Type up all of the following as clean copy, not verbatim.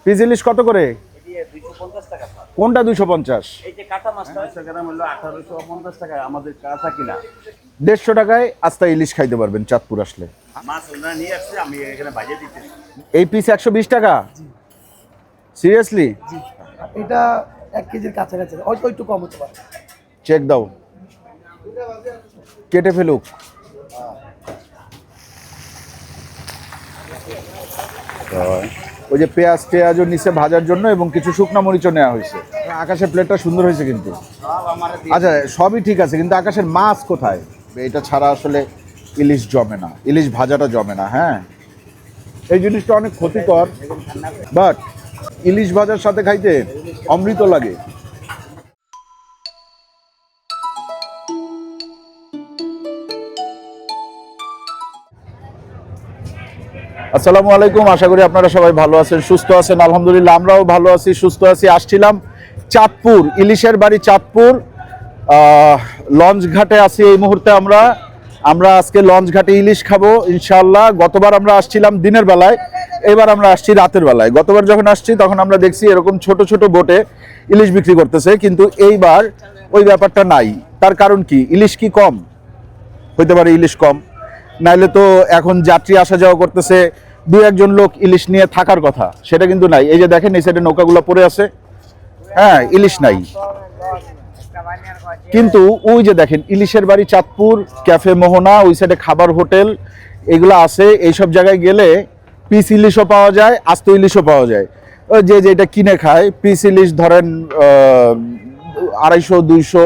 Piece ইলিশ কত করে? কোনটা 250? এই যে কাঁচা মাছটা 100 গ্রাম হলো 1850 টাকা, আমাদের কাঁচা কিনা। 150 টাকায় আস্তা ইলিশ খাইতে পারবেন চাঁদপুর আসলে। মাছ ওনারা নিয়ে আসছে, আমি এখানে বাজে দিতেছি। এই পিস 120 টাকা? সিরিয়াসলি? জি, এটা 1 কেজির কাছাকাছি, হয়তো একটু কম হতে পারে। চেক দাও, কেটে ফেলুক। ওই যে পেঁয়াজ টেয়াজও নিচে ভাজার জন্য এবং কিছু শুকনা মরিচও নেওয়া হয়েছে। আকাশের প্লেটটা সুন্দর হয়েছে কিন্তু। আচ্ছা, সবই ঠিক আছে, কিন্তু আকাশের মাছ কোথায়? এটা ছাড়া আসলে ইলিশ জমে না, ইলিশ ভাজাটা জমে না। হ্যাঁ, এই জিনিসটা অনেক ক্ষতিকর, বাট ইলিশ ভাজার সাথে খাইতে অমৃত লাগে। আসসালামু আলাইকুম, আশা করি আপনারা সবাই ভালো আছেন, সুস্থ আছেন। আলহামদুলিল্লাহ আমরাও ভালো আছি, সুস্থ আছি। আসছিলাম চাঁদপুর, ইলিশের বাড়ি চাঁদপুর, লঞ্চ ঘাটে আছি এই মুহূর্তে। আমরা আজকে লঞ্চ ঘাটে ইলিশ খাবো ইনশাআল্লাহ। গতবার আমরা আসছিলাম দিনের বেলায়, এবার আমরা আসছি রাতের বেলায়। গতবার যখন আসছি তখন আমরা দেখছি এরকম ছোট ছোট বোটে ইলিশ বিক্রি করতেছে, কিন্তু এইবার ওই ব্যাপারটা নাই। তার কারণ কি? ইলিশ কি কম? হইতে পারে ইলিশ কম, নাইলে তো এখন যাত্রী আসা যাওয়া করতেছে, দু একজন লোক ইলিশ নিয়ে থাকার কথা, সেটা কিন্তু নাই। এই যে দেখেন এই সাইডে নৌকাগুলো পড়ে আছে, হ্যাঁ, ইলিশ নাই। কিন্তু ওই যে দেখেন ইলিশের বাড়ি চাঁদপুর, ক্যাফে মোহনা, ওই সাইডে খাবার হোটেল এগুলো আছে। এইসব জায়গায় গেলে পিস ইলিশও পাওয়া যায়, আস্ত ইলিশও পাওয়া যায়। যে যেটা কিনে খায়, পিস ইলিশ ধরেন 250, 200,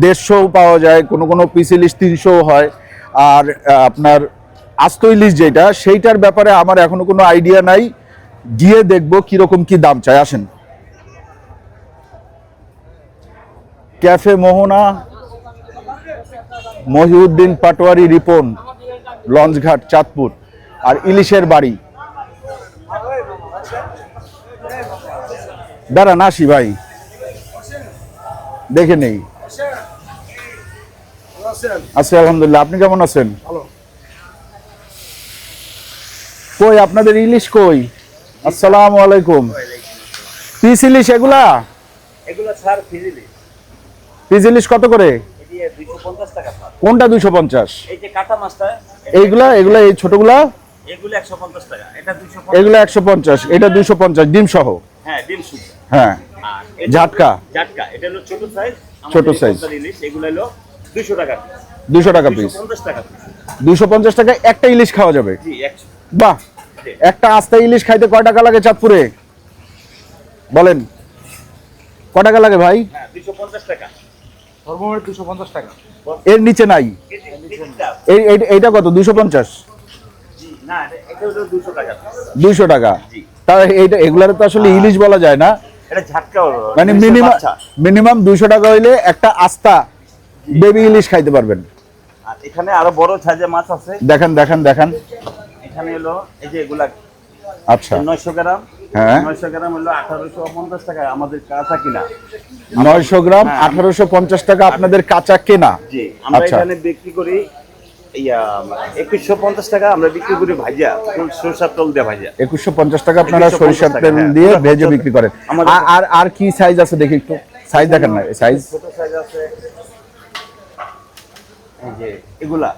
150 পাওয়া যায়, কোনো কোনো পিস ইলিশ 300 হয়। আর আপনার আস্ত ইলিশ যেটা, সেইটার ব্যাপারে আমার এখনো কোনো আইডিয়া নাই। গিয়ে দেখবো কিরকম কি দাম চায়। আসেন, ক্যাফে মোহনা, মহিউদ্দিন পাটোয়ারি রিপন, লঞ্চঘাট চাঁদপুর, আর ইলিশের বাড়ি। দাঁড়ান আসি ভাই, দেখে নেই। আছি আলহামদুলিল্লাহ, আপনি কেমন আছেন? কই আপনাদের ইলিশ কই? আসসালামু আলাইকুম। পিস ইলিশ এগুলা? এগুলো স্যার ফিজিলি। পিস ইলিশ কত করে? এটি 250 টাকা স্যার। কোনটা 250? এই যে কাঁচা মাছটা, এইগুলা এই ছোটগুলা? এগুলো 150 টাকা, এটা 250। এগুলা 150, এটা 250 ডিম সহ? হ্যাঁ, ডিম শুদ্ধ। হ্যাঁ, আর এটা ঝাটকা? ঝাটকা, এটা হলো ছোট সাইজ। ছোট সাইজ ইলিশ এগুলো হলো 200 টাকা। 200 টাকা পিস? 250 টাকা। 250 টাকায় একটা ইলিশ খাওয়া যাবে? জি, 100। বাহ! একটা আস্তা ইলিশ খাইতে কয় টাকা লাগে চাঁদপুরে বলেন? কয় টাকা লাগে ভাই? হ্যাঁ, 250 টাকা। সর্বমোট 250 টাকা। এর নিচে নাই? এইটা কত? 250? জি না, এটা হলো 200 টাকা। 200 টাকা? জি। তাহলে এইটা এগুলার তো আসলে ইলিশ বলা যায় না, এটা ঝাটকা, মানে মিনিমাম 200 টাকা হইলে একটা আস্তা বেবি ইলিশ খাইতে পারবেন। আর এখানে আরো বড় সাইজের মাছ আছে। দেখেন দেখেন দেখেন, এখানে হলো এই যে এগুলা। আচ্ছা, 900 গ্রাম। হ্যাঁ, 900 গ্রাম হলো 1850 টাকা, আমাদের কাঁচা কিনা। 900 গ্রাম 1850 টাকা আপনাদের কাঁচা কেনা? জি, আমরা আচ্ছা। এখানে বিক্রি করি 2150 টাকা, আমরা বিক্রি করি ভাজা, সরষের তেল দিয়ে ভাজা। 2150 টাকা আপনারা সরিষার তেল দিয়ে ভেজে বিক্রি করেন। আর আর কি সাইজ আছে দেখি একটু, সাইজ দেখেন না, সাইজ ছোট সাইজ আছে। এই যে এগুলা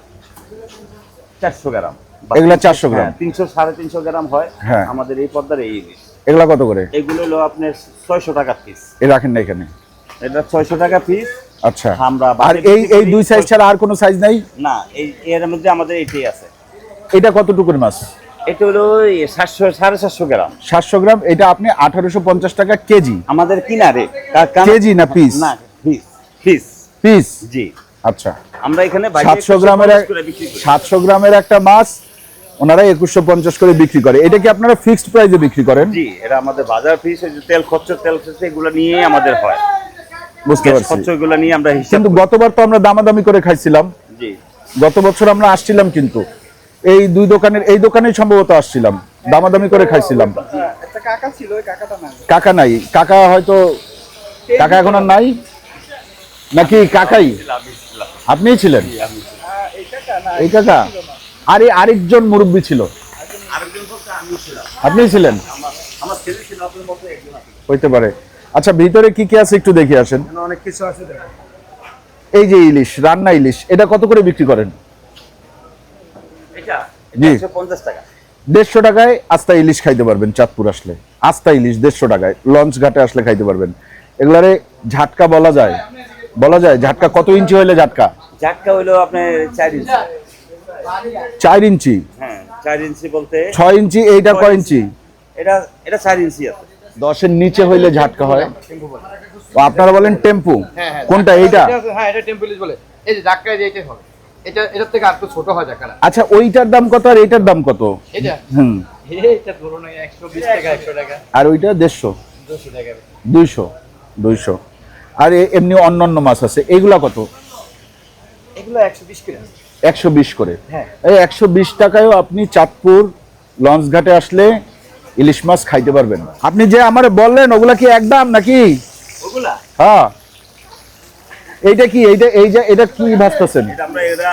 400 গ্রাম। এগুলা 400 গ্রাম? 300 350 গ্রাম হয়। হ্যাঁ, আমাদের এই পদ্মার এই ইলিশ। এগুলা কত করে? এগুলো হলো আপনার 600 টাকা পিস। এ রাখেন না এখানে? এটা 600 টাকা পিস। আচ্ছা, আমরা আর এই দুই সাইজ ছাড়া আর কোনো সাইজ নাই? না, এর মধ্যে আমাদের এটাই আছে। এটা কতটুকুর মাছ? এটা হলো 700 750 গ্রাম। 700 গ্রাম। এটা আপনি 1850 টাকা কেজি? আমাদের কিনা রেট। কেজি না পিস? না, পিস। Piece piece? জি। আচ্ছা, আমরা এখানে 700 গ্রামের 700 গ্রামের একটা মাছ ওনারা 2150 করে বিক্রি করে। এটা কি আপনারা ফিক্সড প্রাইসে বিক্রি করেন? জি, এটা আমাদের বাজার ফিস। এই যে তেল খরচ এগুলো নিয়ে আমাদের হয়। বুঝতে পারছি। খরচ এগুলো নিয়ে আমরা হিসাব। কিন্তু গতবার তো আমরা দামাদামি করে খাইছিলাম। জি, গত বছর আমরা আসছিলাম, কিন্তু এই দুই দোকানের, এই দোকানেই সম্ভবত আসছিলাম, দামাদামি করে খাইছিলাম। একটা কাকা ছিল, ওই কাকাটা নাই। কাকা নাই? কাকা হয়তো, কাকা এখন আর নাই নাকি? কাকাই আপনিই ছিলেন? এই কাকা? আরে আরেকজন মুরব্বী ছিল? আপনিই ছিলেন? আমার ছেলে ছিল। হইতে পারে। আচ্ছা, ভিতরে কি কি আছে একটু দেখে আসেন। অনেক কিছু আছে দেখেন। এই যে ইলিশ, রান্না ইলিশ, এটা কত করে বিক্রি করেন? এটা জি। 150 টাকা। 150 টাকায় আস্তা ইলিশ খাইতে পারবেন চাঁদপুর আসলে। আস্তা ইলিশ 150 টাকায় লঞ্চ ঘাটে আসলে খাইতে পারবেন। এগুলারে ঝাটকা বলা যায়, বলা যায়। ঝাটকা কত ইঞ্চি হইলে ঝাটকা? ঝাটকা হইলো আপনার 4 ইঞ্চি। 4 ইঞ্চি। হ্যাঁ 4 ইঞ্চি বলতে 6 ইঞ্চি। এইটা কয় ইঞ্চি? এটা এটা 4 ইঞ্চি আছে। 10-এর নিচে হইলে ঝাটকা হয়। ও, আপনারা বলেন টেম্পু। কোনটা এইটা? হ্যাঁ এটা টেম্পলিস বলে। এই যে জাক্কা এইটাই হবে। এটা এটার থেকে আর একটু ছোট হয় জাক্কাটা। আচ্ছা, ওইটার দাম কত আর এইটার দাম কত? এটা হুম। এটা ধরুন 120 টাকা 100 টাকা আর ওইটা 150 200 টাকা 200 আর এমনি অন্যান্য মাছ আছে, এগুলা কত? এগুলো 120 করে 120 করে। হ্যাঁ। এই 120 টাকায়ও আপনি চাঁদপুর লঞ্চ ঘাটে আসলে ইলিশ মাছ খাইতে পারবেন। আপনি যে আমারে বললেন ওগুলা কি একদম নাকি? ওগুলা হ্যাঁ। এইটা কি? এটা কি ভাজতেছেন? এটা আমরা এরা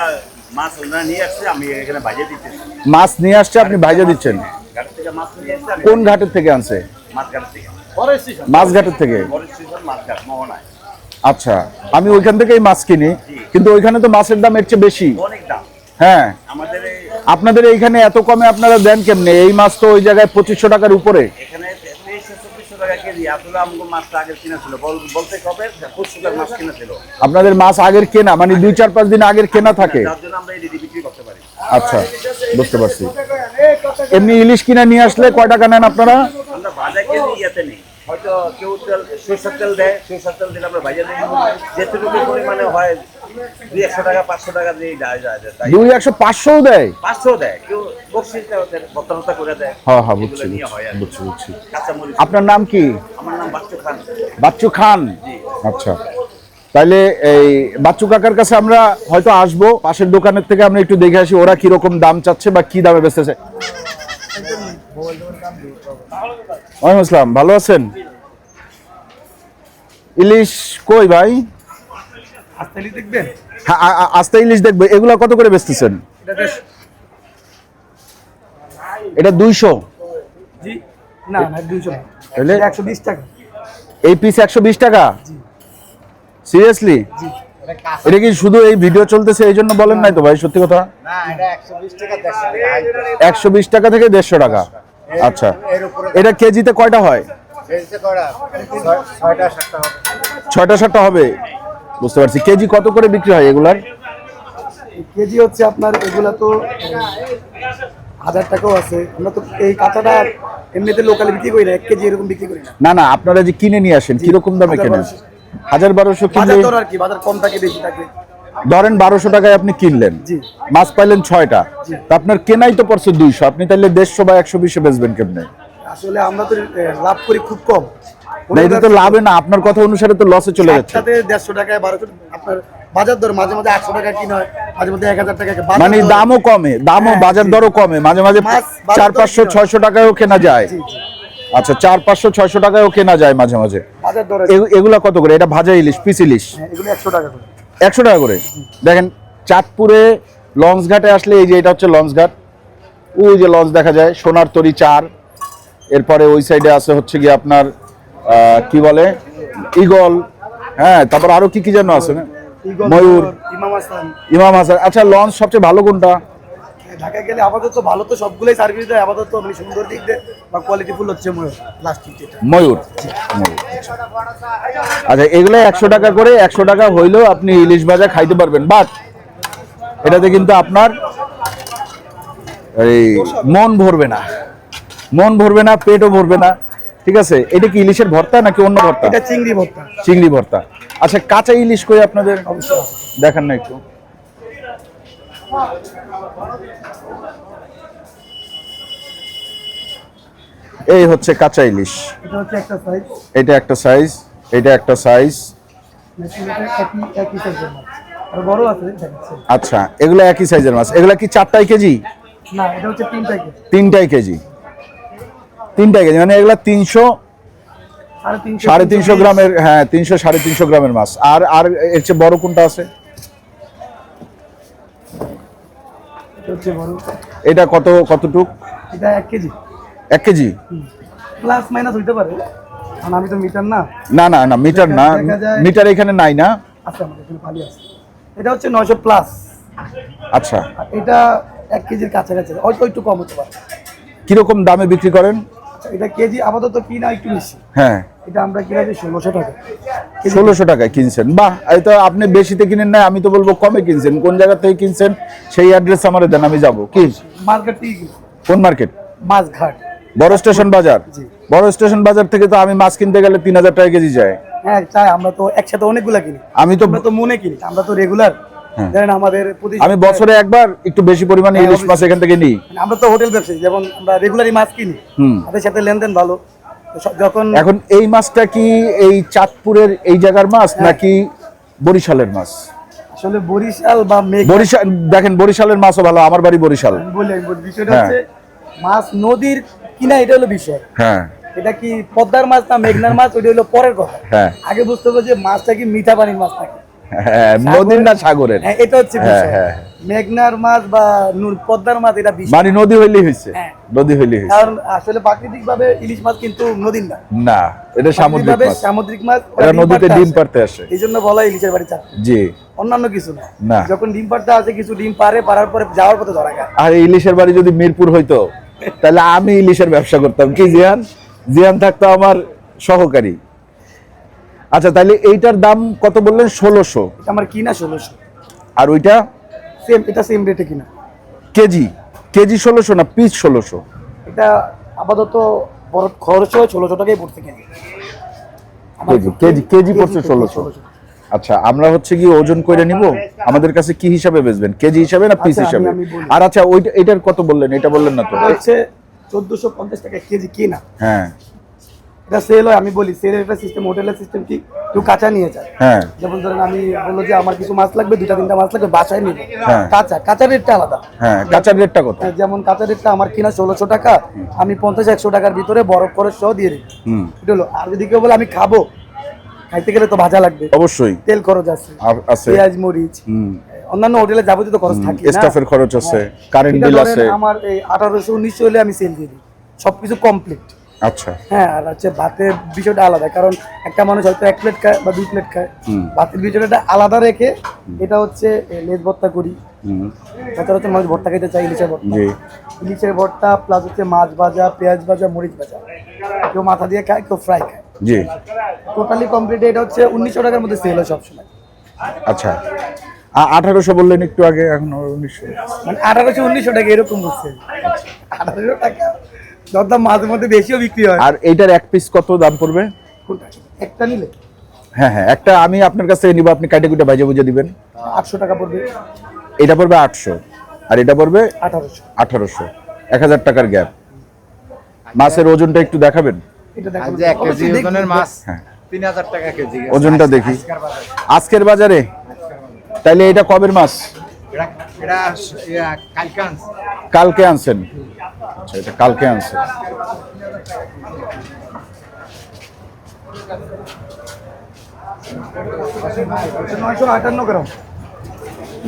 মাছ ওনা নিয়ে আসছে, আমি এখানে ভাজে দিতেছি। মাছ নিয়ে আসছে, আপনি ভাইজা দিচ্ছেন? ঘাট থেকে মাছ নিয়ে আসছে, আমি কোন ঘাটের থেকে আনছে? মাছ ঘাট থেকে। বড় স্টেশন মাছ ঘাটের থেকে। বড় স্টেশন মাছ ঘাট মোহনায়। আচ্ছা, আমি ওইখান থেকেই মাছ কিনি, কিন্তু ওইখানে তো মাছের দাম এর চেয়ে বেশি। অনেক দাম হ্যাঁ। আমাদের আপনাদের এইখানে এত কমে আপনারা দেন কেমনে? এই মাছ তো ওই জায়গায় 2500 টাকার উপরে। এখানে 2300-2400 টাকা কেজি। আসলে আমাকে মাছটা আগে কিনা ছিল, বলতে কবে 2500 টাকার মাছ কিনা ছিল। আপনাদের মাছ আগের কেনা, মানে 2-4-5 দিন আগের কেনা থাকে। যার জন্য আমরা এই রেডি বিক্রি করতে পারি। আচ্ছা, বুঝতে পারছি। এমনি ইলিশ কিনা নিয়ে আসলে কয় টাকা নেন আপনারা? আমরা ভাজা কেজি ইয়াতে নেই, হয়তো কেউ তেল সরষের তেল দেয়, সরষের তেল দিলে আমরা ভাজা দিই। যেটুকু পরিমাণে হয় 200 টাকা 500 টাকা দিয়ে যায় 200-500 দেয়। 500 দেয়, কেউ বকশিস বর্তমানতা করে দেয়। হ্যাঁ হ্যাঁ, বুঝছি এগুলো নিয়ে হয় আর কি। বুঝছি। কাঁচামরিচ। আপনার নাম কি? আমার নাম বাচ্চু খান। বাচ্চু খান। আচ্ছা, তাইলে এই বাচ্চু কাকার কাছে আমরা হয়তো আসবো। পাশের দোকানের থেকে আমরা একটু দেখে আসি ওরা কিরকম দাম চাচ্ছে বা কি দামে বেচতেছে। ওয়ালাইকুম আসসালাম, ভালো আছেন? ইলিশ কই ভাই? আস্তালি দেখবেন? হ্যাঁ, আস্তে ইলিশ দেখবে। এগুলা কত করে বেচতেছেন? এটা 200। জি না না 200 না, তাহলে 120 টাকা। এই পিস 120 টাকা? সিরিয়াসলি? এটা কি শুধু এই ভিডিও চলতেছে এই জন্য বলেন নাই তো ভাই? সত্যি কথা। না এটা 120 টাকা 120 টাকা থেকে 150 টাকা। আচ্ছা, এটা কেজিতে কয়টা হয়? এসে করা 6টা 7টা হবে। 6টা-7টা হবে, বুঝতে পারছি। কেজি কত করে বিক্রি হয় এগুলার? কেজি হচ্ছে আপনার এগুলা তো 1000 টাকাও আছে। আমরা তো এই কাঁচাটা এমনিতে লোকালে বিক্রি করি না, 1 কেজি এরকম বিক্রি করি না। না না, আপনারা যে কিনে নিয়ে আসেন কিরকম দামে কেনেন? 1200 কিনলে বাজার দর আর কি, বাজার কম থাকে বেশি থাকে। ধরেন 1200 টাকায় আপনি কিনলেন, জি। মাছ পাইলেন 6টা, তা আপনার কেনাই তো পড়ছে 200, আপনি তাহলে 150 বা 120 বেচবেন কেমনে? আসলে আমরা তো লাভ করি খুব কম। না, এটা তো লাভে না, আপনার কথা অনুসারে তো লসে চলে যাচ্ছে। সাথে 150 টাকায় 1200 আপনার বাজার দর মাঝে মাঝে 800 টাকা কিনা হয়, মাঝে মাঝে 1000 টাকা। মানে দামও কমে, হ্যাঁ, বাজার জি। দরও কমে, মাঝে মাঝে মাছ বাজার দর 400-500-600 টাকায়ও কেনা যায়। জি জি আচ্ছা, 400-500-600 টাকায়ও কেনা যায় মাঝে মাঝে। বাজার দর এগুলা কত করে? এটা ভাজা ইলিশ, পিস ইলিশ এগুলো 100 টাকা করে। 100 টাকা করে। দেখেন, চাঁদপুরে লঞ্চ ঘাটে আসলে এই যে এটা হচ্ছে লঞ্চ ঘাট, ওই যে লঞ্চ দেখা যায় সোনার তরী 4, এরপরে ওই সাইডে আছে হচ্ছে কি আপনার কি বলে ঈগল, হ্যাঁ, তারপর আরো কি কি যেন আছে না, ঈগল, ময়ূর, ইমাম হাসান। ইমাম হাসান। আচ্ছা, লঞ্চ সবচেয়ে ভালো কোনটা? ঢাকায় গেলে আপাতত ভালো তো সবগুলোই সার্ভিস দেয় আপাতত, মানে সুন্দর দিক দিয়ে বা কোয়ালিটি ফুল হচ্ছে ময়ূর প্লাস্টিক যেটা। ময়ূর। ময়ূর, আচ্ছা, এগুলো 100 টাকা করে। 100 টাকা হইলেও আপনি ইলিশ ভাজা খাইতে পারবেন, বাট এটাতে কিন্তু আপনার এই মন ভরবে না, পেটও ভরবে না। ঠিক আছে, এটা কি ইলিশের ভর্তা নাকি অন্য ভর্তা? এটা চিংড়ি ভর্তা। চিংড়ি ভর্তা। আচ্ছা, কাঁচা ইলিশ কই আপনাদের? অবশ্যই দেখান না একটু। এই হচ্ছে কাঁচা ইলিশ। এটা হচ্ছে একটা সাইজ, এটা একটা সাইজ, এটা একটা সাইজ। একই সাইজের মাছ আর বড় আছে দেখাচ্ছে। আচ্ছা, এগুলো একই সাইজের মাছ। এগুলা কি 4টাই কেজি? না, এটা হচ্ছে 3টা কেজি। 3টাই কেজি। 3টাই কেজি মানে এগুলা 300 350 গ্রামের। হ্যাঁ, 300-350 গ্রামের মাছ। আর আর এর চেয়ে বড় কোনটা আছে? এটা হচ্ছে বড়। এটা কতটুক? এটা 1 কেজি। 1 কেজি। প্লাস মাইনাস হইতে পারে, কারণ আমি তো মিটার না। না না না, মিটার না, দেখা যায়- মিটার এখানে নাই না। আচ্ছা, আমাদের এখানে পালি আছে। এটা হচ্ছে 900 প্লাস, আচ্ছা, আর এটা 1 কেজির কাছাকাছি, হয়তো একটু কম হতে পারে। কিরকম দামে বিক্রি করেন? আচ্ছা, এটা কেজি আপাতত কিনা একটু বেশি, হ্যাঁ, এটা আমরা কিনা দিই 1600 টাকা কেজি। 1600 টাকায় কিনছেন, বাহ। এই তো আপনি বেশিতে কিনেন না, আমি তো বলবো কমে কিনছেন। কোন জায়গা থেকে কিনছেন সেই অ্যাড্রেস আমারে দেন, আমি যাব। কি মার্কেট থেকে কিনছি, কোন মার্কেট? মাছঘাট। বড় স্টেশন বাজার। জি। বড় স্টেশন বাজার থেকে তো আমি মাছ কিনতে গেলে 3000 টাকা কেজি যায়। হ্যাঁ, চাই, আমরা তো একসাথে অনেকগুলা কিনি। আমি তো আমরা তো মনে কিনি, আমরা তো রেগুলার, হ্যাঁ। জানেন আমাদের প্রতি আমি বছরে একবার একটু বেশি পরিমাণে হ্যাঁ, ইলিশ মাছ এখান থেকে নিই। মানে আমরা তো হোটেল ব্যবসায়ী, যেমন আমরা রেগুলারই মাছ কিনি, হুম। তাদের সাথে লেনদেন ভালো। তো যখন এখন এই মাছটা কি এই চাঁদপুরের এই জায়গার মাছ নাকি বরিশালের মাছ? আসলে বরিশাল বা মেঘ, বরিশাল দেখেন, বরিশালের মাছও ভালো, আমার বাড়ি বরিশাল। আমি বলি বিষয়টা হ্যাঁ। হচ্ছে মাছ নদীর কিনা, এটা হলো বিষয়। হ্যাঁ এটা কি পদ্মার মাছ না মেঘনার মাছ, ওইটা হলো পরের কথা। হ্যাঁ আগে বুঝতে হবে যে মাছটা কি মিঠা পানির মাছ নাকি হ্যাঁ, নদীর না সাগরের? হ্যাঁ, এটা হচ্ছে হ্যাঁ, বিষয়। হ্যাঁ। মেঘনার মাছ বা পদ্মার মাছ, এটা বিষয়। মানে নদী হইলেই হয়েছে, হ্যাঁ। নদী হইলেই হয়েছে। কারণ আসলে প্রাকৃতিক ভাবে ইলিশ মাছ কিন্তু নদীর না, না, এটা সামুদ্রিক প্রাকৃতিকভাবে মাছ। সামুদ্রিক মাছ। এরা নদীতে ডিম পারতে আসে। এই জন্য বলা হয় ইলিশের বাড়ি চাঁদপুর, জি। অন্যান্য কিছু না। না। যখন ডিম পাড়তে আসে, কিছু ডিম পারার পরে যাওয়ার পথে ধরা খায়। আর ইলিশের বাড়ি যদি মিরপুর হইতো তাহলে আমি ইলিশের ব্যবসা করতাম। কি জিয়ান? জিয়ান থাকতো আমার সহকারী। আচ্ছা, তাহলে এইটার দাম কত বললেন? 1600। এটা আমার কিনা 1600, আর ওইটা সেম, এটা সেম রেটে কিনা। কেজি? কেজি 1600 না পিস 1600? এটা আপাতত বড় খরচ হয় 1600 টাকাই পড়তে কেজি। কেজি পড়ছে 1600। আচ্ছা, আমরা হচ্ছে কি ওজন করে নিব? আমাদের কাছে কি হিসাবে বেচবেন? কেজি হিসাবে না পিস আচ্ছা, হিসাবে? আমি বলি। আর আচ্ছা, ওইটা এটার কত বললেন? এটা বললেন না তো? এটা হচ্ছে 1450 টাকা কেজি কিনা। হ্যাঁ এটা সেল হয়, আমি বলি সেলের একটা সিস্টেম, হোটেলের সিস্টেম কি, কেউ কাঁচা নিয়ে যায়। হ্যাঁ যেমন ধরেন আমি বললো যে আমার কিছু মাছ লাগবে, 2-3টা মাছ লাগবে, বাসায় নিব। হ্যাঁ। কাঁচা রেটটা আলাদা। হ্যাঁ, কাঁচার রেটটা কত? যেমন কাঁচা রেটটা আমার কিনা 1600 টাকা, আমি 50-100 টাকার ভিতরে বরফ খরচ সহ দিয়ে দিই। হুম, এটা হলো। আর যদি কেউ বলে আমি খাবো, খাইতে গেলে তো ভাজা লাগবে, অবশ্যই তেল খরচ আছে, আছে। পেঁয়াজ মরিচ, হুম, অন্যান্য হোটেলে যাবতীয় তো খরচ থাকে না। স্টাফের খরচ আছে, হ্যাঁ। কারেন্ট এটা বিল ধরেন আছে। আমার এই 1800-1900 হলে আমি সেল দিয়ে দিই, সবকিছু কমপ্লিট। আচ্ছা, হ্যাঁ, আর হচ্ছে ভাতের বিষয়টা আলাদা, কারণ একটা মানুষ হয়তো 1 প্লেট খায় বা 2 প্লেট খায়। হুম। ভাতের বিষয়টা আলাদা রেখে এটা হচ্ছে লেজ ভর্তা করি। হুম, সচরাচর মানুষ ভর্তা খেতে চায়, ইলিশের ভর্তা। জি। ইলিশের ভর্তা প্লাস হচ্ছে মাছ ভাজা, পেঁয়াজ ভাজা, মরিচ ভাজা, কেউ মাথা দিয়ে খায়, কেউ ফ্রাই খায়। জি। টোটালি কমপ্লিট এটা হচ্ছে 1900 টাকার মধ্যে সেল হয় সবসময়। আচ্ছা, 1800 বললেন একটু আগে, এখন 1900। মানে 1800-1900 টাকা এরকম হচ্ছে। 1800 টাকা দরদাম মাঝে মধ্যে বেশিও বিক্রি হয়। আর এইটার এক পিস কত দাম পড়বে? কোনটা? একটা নিলে হ্যাঁ হ্যাঁ, একটা আমি আপনার কাছ থেকে নিব, আপনি কাটে কুটে ভাজে বুঝে দিবেন। 800 টাকা পড়বে, এটা পড়বে 800 আর এটা পড়বে 1800। 1800, 1000 টাকার গ্যাপ। মাছের ওজনটা একটু দেখাবেন? এটা দেখো, যে 1 কেজি অবশ্যই ওজনের দেখবো। মাছ হ্যাঁ, 3000 টাকা কেজি। ওজনটা দেখি আজকের বাজারে। তাইলে এটা কবের মাছ? এটা কালকে আনছি। কালকে আনছেন? আচ্ছা, এটা কালকে আনছেন। এটা 958 গ্রাম।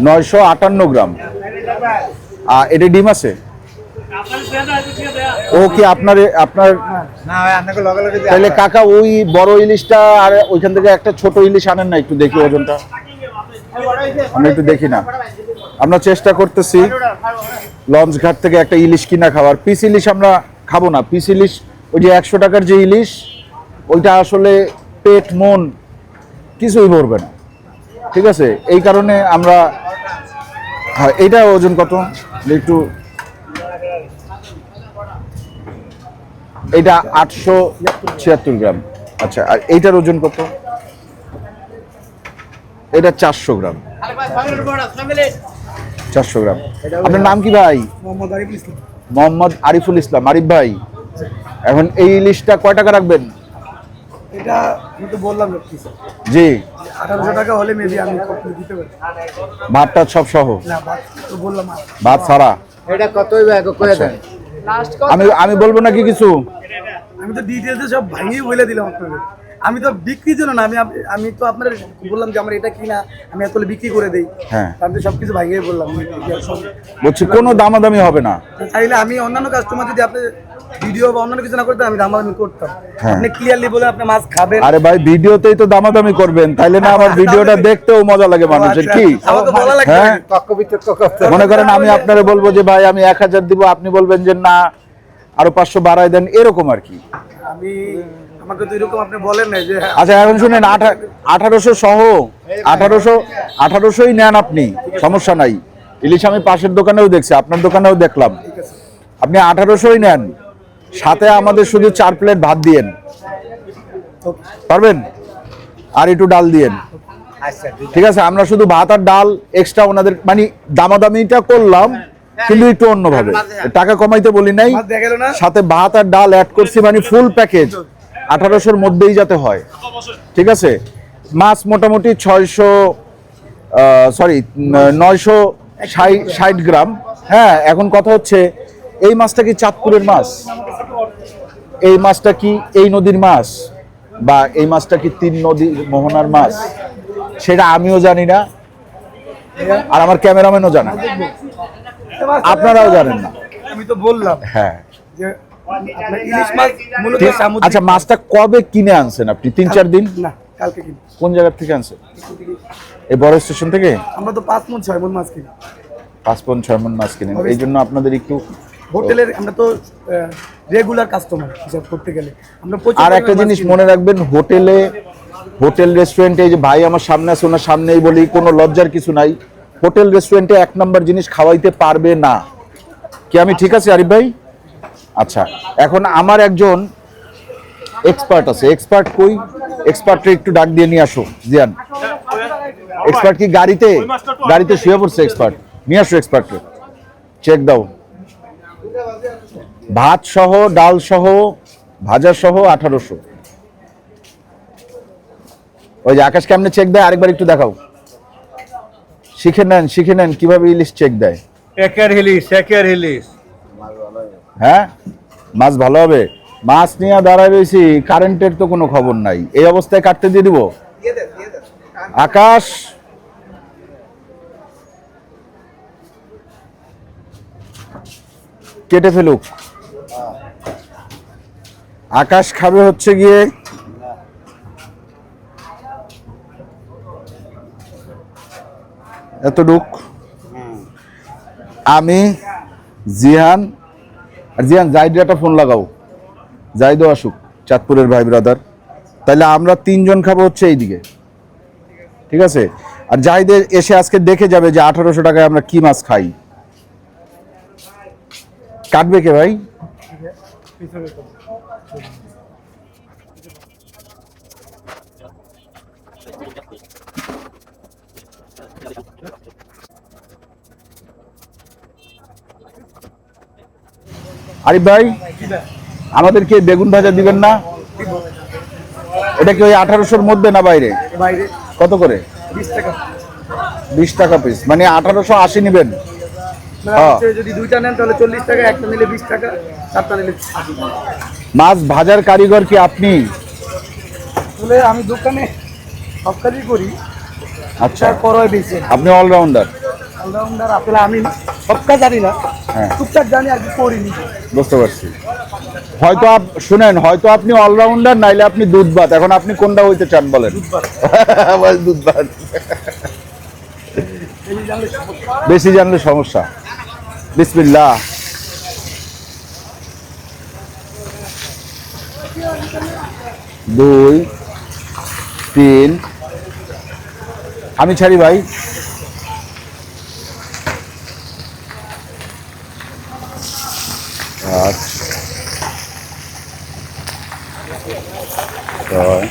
958 গ্রাম। এটা ডিম আছে? ও কি আপনার আপনার না ভাই, আপনাকে লগে লগে দিয়ে তাহলে কাকা ওই বড় ইলিশটা আর ওইখান থেকে একটা ছোট ইলিশ আনেন না, একটু দেখি ওজনটা। আমরা একটু দেখি না, আমরা চেষ্টা করতেছি লঞ্চ ঘাট থেকে একটা ইলিশ কিনা খাওয়ার। পিস ইলিশ আমরা খাবো না। পিস ইলিশ ওই যে 100 টাকার যে ইলিশ, ওইটা আসলে পেট মন কিছুই ভরবে না, ঠিক আছে? এই কারণে আমরা, হ্যাঁ, এইটা ওজন কত একটু? এটা 876 গ্রাম। আচ্ছা, আর এইটার ওজন কত? এটা 400 গ্রাম। 400 গ্রাম। আপনার নাম কি ভাই? মোহাম্মদ আরিফুল ইসলাম। মোহাম্মদ আরিফুল ইসলাম। আরিফ ভাই, এখন এই ইলিশটা কয় টাকা রাখবেন? এটা আমি তো বললাম কি স্যার, জি। 1800 টাকা হলে মেবি আমি কমপ্লিট দিতে পারি। ভাতটা সব সহ? না, বাদ তো বললাম। ভাত ছাড়া? এটা কত হইবে আগে কয়ে দেন। আমি বলবো নাকি কিছু? আমি তো ডিটেইলসে সব ভাঙিয়ে বলে দিলাম আপনাদের। আমি তো বিক্রির জন্য না, আমি তো আপনার বললাম যে আমার এটা কিনা আমি এত বিক্রি করে দেই। হ্যাঁ। আমি তো সবকিছু ভাঙিয়ে বললাম। বলছি কোনো দামাদামি হবে না। চাইলে আমি অন্যান্য কাস্টমার যদি আপনি ভিডিও বা অন্যান্য কিছু না করতেন আমি দামাদামি করতাম। হ্যাঁ। আপনি ক্লিয়ারলি বলে আপনি মাছ খাবেন। আরে ভাই ভিডিওতেই তো দামাদামি করবেন, তাইলে না আমার ভিডিওটা দেখতেও মজা লাগে মানুষের, কি? আমাকে বলা লাগবে। হ্যাঁ, তর্ক বিতর্ক করতে হবে। মনে করেন আমি আপনারে বলবো যে ভাই আমি 1000 দিব, আপনি বলবেন যে না আরো 500 বাড়ায় দেন, এরকম আর কি। আমি আমাকে তো এরকম আপনি বলেন না যে আচ্ছা এখন শুনেন 1800 সহ 1800ই নেন আপনি, সমস্যা নাই। ইলিশ আমি পাশের দোকানেও দেখছি, আপনার দোকানেও দেখলাম, আপনি 1800ই নেন, সাথে আমাদের শুধু 4 প্লেট ভাত দিয়েন, পারবেন? আর একটু ডাল দিয়েন, আচ্ছা ঠিক আছে? আমরা শুধু ভাত আর ডাল এক্সট্রা ওনাদের মানে দামাদামিটা করলাম, কিন্তু একটু অন্যভাবে, টাকা কমাইতে বলি নাই, মাছ দেখা গেল না। সাথে ভাত আর ডাল অ্যাড করছি, মানে ফুল প্যাকেজ 1800-র মধ্যেই যাতে হয়, ঠিক আছে? মাছ মোটামুটি 960 গ্রাম। হ্যাঁ, এখন কথা হচ্ছে এই মাছটা কি চাঁদপুরের মাছ, এই মাছটা কি এই নদীর মাছ, বা এই মাছটা কি 3 নদী মোহনার মাছ, সেটা আমিও জানি না, আর আমার ক্যামেরাম্যানও জানে না, আপনারাও জানেন না। আমি তো বললাম হ্যাঁ, যে আপনার ইলিশ মাছ মূলত ঠিক। সামুদ্রিক। আচ্ছা, মাছটা কবে কিনে আনছেন আপনি? 3-4 দিন? না, কালকে কিনি। কোন জায়গা থেকে আনছেন? এই বড় স্টেশন থেকে? আমরা তো 5 মণ 6 মণ মাছ কিনি 5 মণ 6 মণ মাছ কিনেন, এই জন্য আপনাদের একটু। হোটেলের। আমরা তো রেগুলার কাস্টমার হিসাব করতে গেলে আমরা প্রচুর আর একটা পরিমাণে মাছ জিনিস কিনি। মনে রাখবেন, হোটেল রেস্টুরেন্টে, যে ভাই আমার সামনে আছে ওনার সামনেই বলি, কোনো লজ্জার কিছু নাই, হোটেল রেস্টুরেন্টে 1 নাম্বার জিনিস খাওয়াইতে পারবে না, কি আমি ঠিক আছে আরিফ ভাই? আচ্ছা, এখন আমার একজন এক্সপার্ট আছে, এক্সপার্ট কই? এক্সপার্টরে একটু ডাক দিয়ে নিয়ে আসো জিয়ান। এক্সপার্ট কি গাড়িতে শুয়ে পড়ছে? এক্সপার্ট নিয়ে আসো, এক্সপার্টকে চেক দাও। ভাত সহ, ডাল সহ, ভাজা সহ 1800। ওই যে আকাশ কেমনে চেক দেয় আরেকবার একটু দেখাও, শিখে নেন কিভাবে ইলিশ চেক দেয়। একের হিলিশ হ্যাঁ, মাছ ভালো হবে। মাছ নিয়ে দাঁড়ায় রয়েছি, কারেন্টের তো কোনো খবর নাই, এই অবস্থায় কাটতে দিয়ে দিব। আকাশ কেটে ফেলুক, আকাশ খাবে হচ্ছে গিয়ে এতটুক, আমি জিহান। আর জিহান, জাহিদের একটা ফোন লাগাও, জাহিদও আসুক, চাঁদপুরের ভাই ব্রাদার। তাহলে আমরা 3 জন খাবো হচ্ছে এইদিকে, ঠিক আছে? আর জাহিদের এসে আজকে দেখে যাবে যে 1800 টাকায় আমরা কি মাছ খাই। কাটবে কে ভাই? আরিফ ভাই, আমাদেরকে বেগুন ভাজা দিবেন না? এটা কি ওই 1800-র মধ্যে না বাইরে? বাইরে কত করে? 20 টাকা। 20 টাকা পিস, মানে 1880 নেবেন। আপনারা হচ্ছে যদি 2টা নেন তাহলে 40 টাকা, একটা নিলে 20 টাকা, 4টা নিলে 80 টাকা। মাছ ভাজার কারিগর কি আপনি? আসলে আমি দোকানে সব কাজই করি, আচ্ছা, তারপরে বেশি আপনি অলরাউন্ডার। অলরাউন্ডার। আসলে আমি সব কাজ জানি না, হ্যাঁ, টুকটাক জানি আর কি করিনি। বুঝতে পারছি। হয়তো শুনেন, হয়তো আপনি অলরাউন্ডার, নাইলে আপনি দুধ ভাত। এখন আপনি কোনটা হইতে চান বলেন? দুধ ভাত। বেশি জানলে সমস্যা। বিসমিল্লাহ। দুই, তিন, আমি ছাড়ি ভাই। আট, ছয়।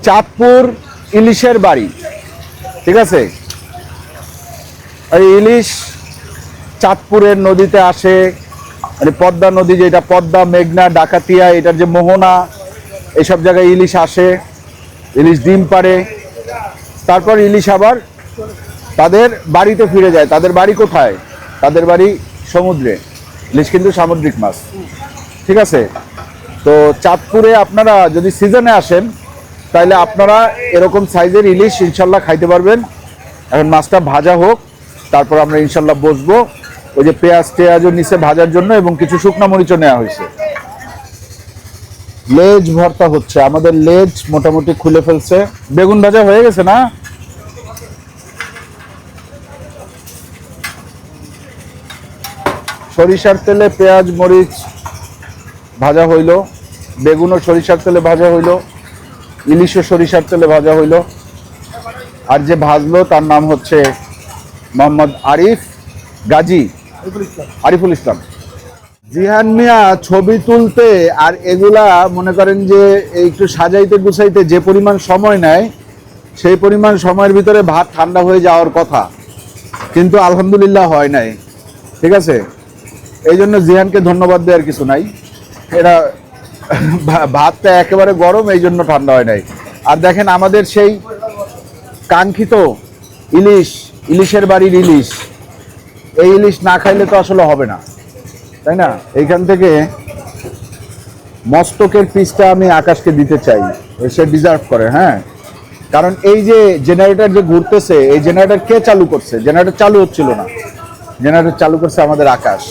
চাঁদপুর ইলিশের বাড়ি, ঠিক আছে? এই ইলিশ চাঁদপুরের নদীতে আসে, মানে পদ্মা নদী, যেটা পদ্মা, মেঘনা, ডাকাতিয়া, এটার যে মোহনা, এইসব জায়গায় ইলিশ আসে, ইলিশ ডিম পাড়ে, তারপর ইলিশ আবার তাদের বাড়িতে ফিরে যায়। তাদের বাড়ি কোথায়? তাদের বাড়ি সমুদ্রে। ইলিশ কিন্তু সামুদ্রিক মাছ, ঠিক আছে? তো চাঁদপুরে আপনারা যদি সিজনে আসেন তাহলে আপনারা এরকম সাইজের ইলিশ ইনশাল্লাহ খাইতে পারবেন। এখন মাছটা ভাজা হোক, তারপর আমরা ইনশাল্লাহ বসবো। ওই যে পেঁয়াজ টেয়াজও নিচে ভাজার জন্য এবং কিছু শুকনো মরিচও নেওয়া হয়েছে। লেজ ভর্তা হচ্ছে, আমাদের লেজ মোটামুটি খুলে ফেলছে। বেগুন ভাজা হয়ে গেছে না? সরিষার তেলে পেঁয়াজ মরিচ ভাজা হইল, বেগুনও সরিষার তেলে ভাজা হইল, ইলিশও সরিষার তেলে ভাজা হইল। আর যে ভাজলো তার নাম হচ্ছে মোহাম্মদ আরিফুল ইসলাম। জিহান মিয়া ছবি তুলতে আর এগুলা মনে করেন যে একটু সাজাইতে গুছাইতে যে পরিমাণ সময় নেয়, সেই পরিমাণ সময়ের ভিতরে ভাত ঠান্ডা হয়ে যাওয়ার কথা, কিন্তু আলহামদুলিল্লাহ হয় নাই। ঠিক আছে, এই জন্য জিহানকে ধন্যবাদ দেওয়ার কিছু নাই। এরা ভাতটা একেবারে গরম, এই জন্য ঠান্ডা হয় নাই। আর দেখেন আমাদের সেই কাঙ্ক্ষিত ইলিশের বাড়ির ইলিশ, এই ইলিশ না খাইলে তো আসলে হবে না, তাই না? এইখান থেকে মস্তকের পিসটা আমি আকাশকে দিতে চাই, সে ডিজার্ভ করে। হ্যাঁ, কারণ এই যে জেনারেটর যে ঘুরতেছে, এই জেনারেটর কে চালু করছে? জেনারেটর চালু হচ্ছিল না, জেনারেটর চালু করছে আমাদের আকাশ।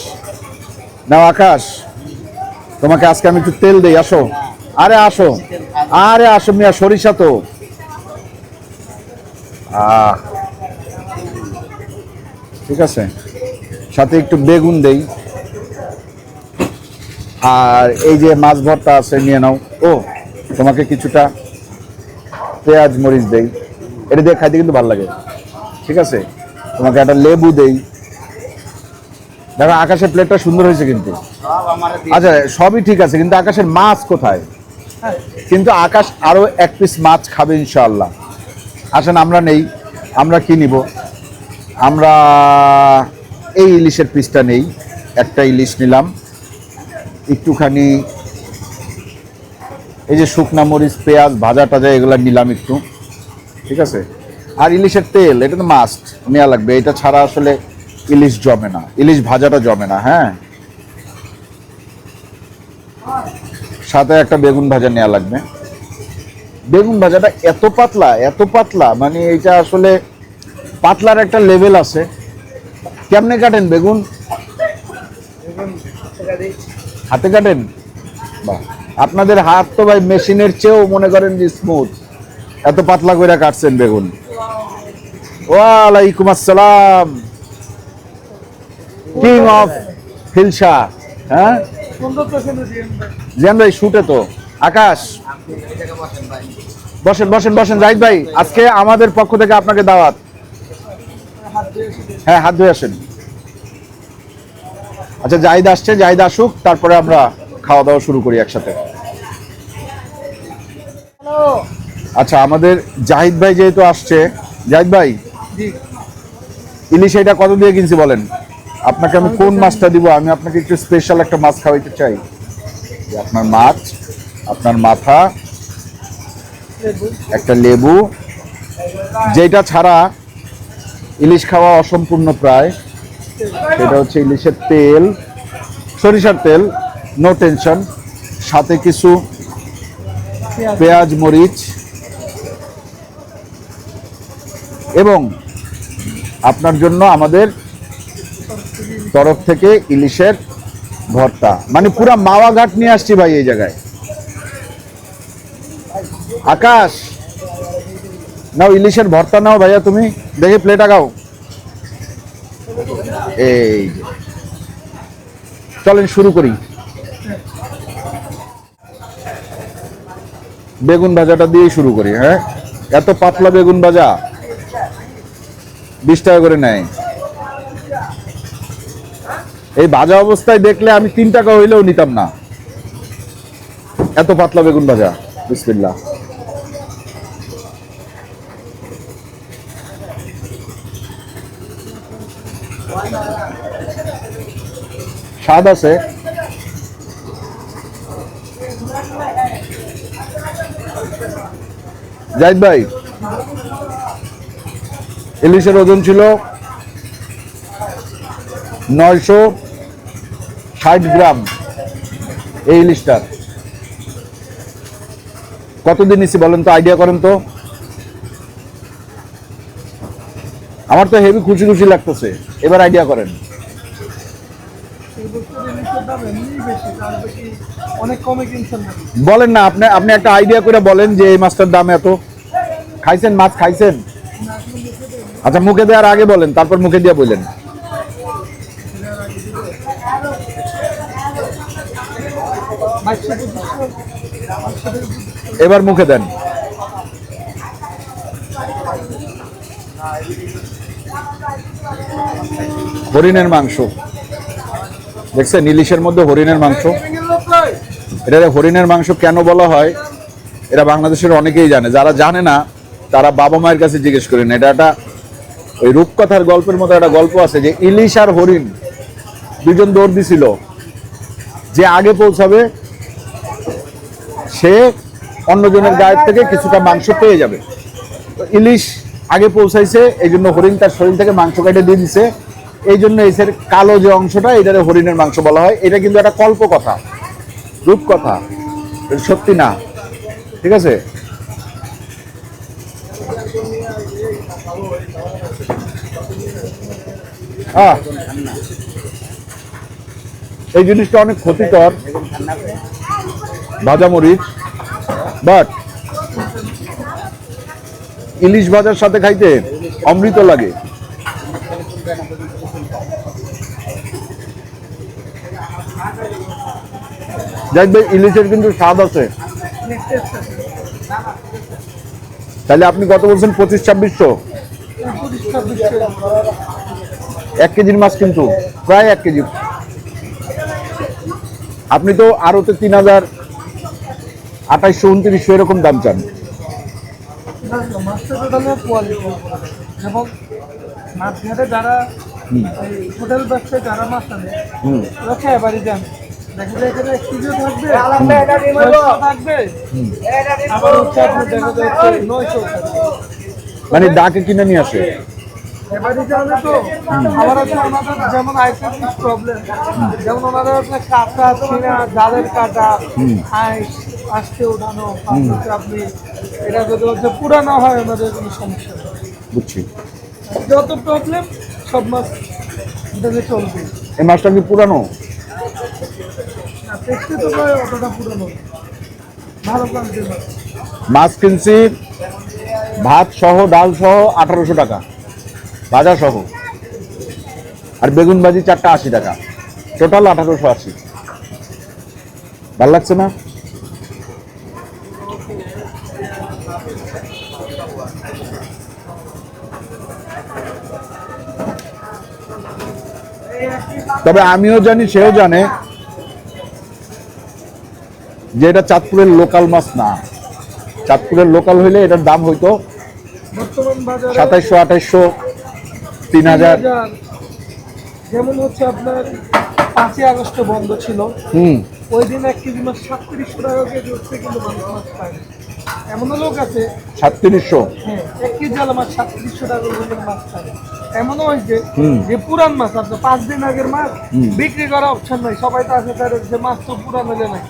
নাও আকাশ, তোমাকে আজকে আমি একটু তেল দেই, আসো। আরে আসো, আরে আসো মিয়া, সরিষা তো। ঠিক আছে, সাথে একটু বেগুন দেই, আর এই যে মাছ ভর্তা আছে নিয়ে নাও। ও, তোমাকে কিছুটা পেঁয়াজ মরিচ দেই, এটা দিয়ে খাইতে কিন্তু ভালো লাগে। ঠিক আছে, তোমাকে একটা লেবু দেই। দেখো আকাশের প্লেটটা সুন্দর হয়েছে কিন্তু। আচ্ছা, সবই ঠিক আছে, কিন্তু আকাশের মাছ কোথায়? কিন্তু আকাশ আরো এক পিস মাছ খাবে ইনশাআল্লাহ। আসেন আমরা নেই, আমরা কি নিব? আমরা এই ইলিশের পিসটা নেই, একটা ইলিশ নিলাম, একটুখানি এই যে শুকনা মরিচ পেঁয়াজ ভাজা টাজা এগুলো নিলাম একটু। ঠিক আছে, আর ইলিশের তেল, এটা তো মাস্ট নেওয়া লাগবে, এটা ছাড়া আসলে ইলিশ জমে না, ইলিশ ভাজাটা জমে না। হ্যাঁ, সাথে একটা বেগুন ভাজা নেওয়া লাগবে। বেগুন ভাজাটা এত পাতলা, মানে এটা আসলে পাতলার একটা লেভেল আছে। কেমনে কাটেন বেগুন? হাতে কাটেন? বাহ, আপনাদের হাত তো ভাই মেশিনের চেয়েও মনে করেন যে স্মুথ, এত পাতলা করে কাটছেন বেগুন। ওয়ালাইকুম আসসালাম, কিং অফ হিলসা। হ্যাঁ, জিয়ান ভাই শুটে তো। আকাশ, বসেন বসেন বসেন। জাহিদ ভাই, আজকে আমাদের পক্ষ থেকে আপনাকে দাওয়াত। হ্যাঁ, হাত ধুয়ে আসেন। আচ্ছা, জাহিদ আসছে, জাহিদ আসুক, তারপরে আমরা খাওয়া দাওয়া শুরু করি একসাথে। আচ্ছা, আমাদের জাহিদ ভাই যেহেতু আসছে, জাহিদ ভাই ইলিশ এটা কত দিয়ে কিনছি বলেন? আপনাকে আমি কোন মাছটা দিব? আমি আপনাকে একটু স্পেশাল একটা মাছ খাওয়াইতে চাই। আপনার মাছ, আপনার মাথা, একটা লেবু, যেটা ছাড়া ইলিশ খাওয়া অসম্পূর্ণ প্রায়, সেটা হচ্ছে ইলিশের তেল, সরিষার তেল, নো টেনশন, সাথে কিছু পেঁয়াজ মরিচ এবং আপনার জন্য আমাদের তরফ থেকে ইলিশের ভর্তা। মানে পুরা মাওয়া ঘাট নিয়ে আসছি ভাই এই জায়গায়। আকাশ, নাও ইলিশের ভর্তা নাও ভাইয়া, তুমি দেখি প্লেট আগাও। এই চলেন শুরু করি। বেগুন ভাজাটা দিয়ে শুরু করি। হ্যাঁ, এত পাতলা বেগুন ভাজা 20 টাকা করে নেয়। এই ভাজা অবস্থায় দেখলে আমি 3 টাকা হইলেও নিতাম না, এত পাতলা বেগুন ভাজা। বিসমিল্লাহ। স্বাদ আছে। জাহিদ ভাই, ইলিশের ওজন ছিল 960 গ্রাম এই ইলিশটার। কতদিন নিছি বলেন তো, আইডিয়া করেন তো। আমার তো হেভি খুশি খুশি লাগতেছে, এবার আইডিয়া করেন। অনেক কমে কিনছেন নাকি? বলেন না, আপনি আপনি একটা আইডিয়া করে বলেন যে এই মাছটার দাম এত। খাইছেন মাছ, খাইছেন? আচ্ছা, মুখে দেওয়ার আগে বলেন, তারপর মুখে দিয়ে বললেন। এবার মুখে দেন। হরিণের মাংস দেখছেন, ইলিশের মধ্যে হরিণের মাংস। এটা হরিণের মাংস কেন বলা হয় এটা বাংলাদেশের অনেকেই জানে, যারা জানে না তারা বাবা মায়ের কাছে জিজ্ঞেস করেন। এটা একটা ওই রূপকথার গল্পের মতো একটা গল্প আছে যে ইলিশ আর হরিণ দুজন দৌড় দিছিল, যে আগে পৌঁছাবে সে অন্যজনের গায়ের থেকে কিছুটা মাংস পেয়ে যাবে। তো ইলিশ আগে পৌঁছাইছে, এই জন্য হরিণ তার শরীর থেকে মাংস কেটে দিয়ে দিছে, এই জন্য এসের কালো যে অংশটা এটারে হরিণের মাংস বলা হয়। এটা কিন্তু একটা কল্পকথা, রূপকথা, সত্যি না, ঠিক আছে? এই জিনিসটা অনেক ক্ষতিকর, ভাজা মরিচ, বাট ইলিশ ভাজার সাথে খাইতে অমৃত লাগে। দেখবে ইলিশের কিন্তু স্বাদ আছে। তাহলে আপনি কত বলছেন? 2500-2600 1 কেজির মাছ, কিন্তু প্রায় 1 কেজি। আপনি তো আরো তো 3000, 2800, 2900 এরকম দাম চান। যারা হোটেল ব্যবসায় যারা মাছ আনে ওরা খেয়ে বাড়ি যান, দেখা যায় এখানে স্টুডিও থাকবে, থাকবে, আবার হচ্ছে আপনার দেখা যাচ্ছে 900 থাকবে। মানে ডাকে কিনে নিয়ে আসে। এবারে জানে তো আবার হচ্ছে ওনাদের যেমন আইসিস প্রবলেম, যেমন ওনাদের হচ্ছে কাটা ছিঁড়া, জালের কাটা, আইস আসতে ওঠানো, হচ্ছে আপনি এটা যদি হচ্ছে পুরানো হয় ওনাদের কোনো সমস্যা নেই। বুঝছি। যত প্রবলেম সব মাছ দেখে চলবে। এই মাছটা কি পুরানো? না, দেখতে তো নয় অতটা পুরানো, ভালো কোয়ালিটির মাছ। মাছ কিনছি ভাত সহ, ডাল সহ 1800 টাকা, ভাজা সহ, আর বেগুন ভাজি 4টা 80 টাকা, টোটাল 1880। ভাল লাগছে না? তবে আমিও জানি, সেও জানে যে এটা চাঁদপুরের লোকাল মাছ না। চাঁদপুরের লোকাল হইলে এটার দাম হইতো বর্তমান বাজারে 2700, 2800, 3000। যেমন হচ্ছে আপনার 5ই আগস্ট বন্ধ ছিল, ওই দিন 1 কেজি মাছ 3700 টাকা কেজি হচ্ছে, কিন্তু মানুষ মাছ পায় না। এমনও লোক আছে 3700। হ্যাঁ 1 কেজি আলা মাছ 3700 টাকা করে মাছ পায়। এমনও হয়েছে যে পুরান মাছ আপনার 5 দিন আগের মাছ বিক্রি করা অপশন নাই, সবাই তো আছে তার যে মাছ তো পুরান হলে নাই,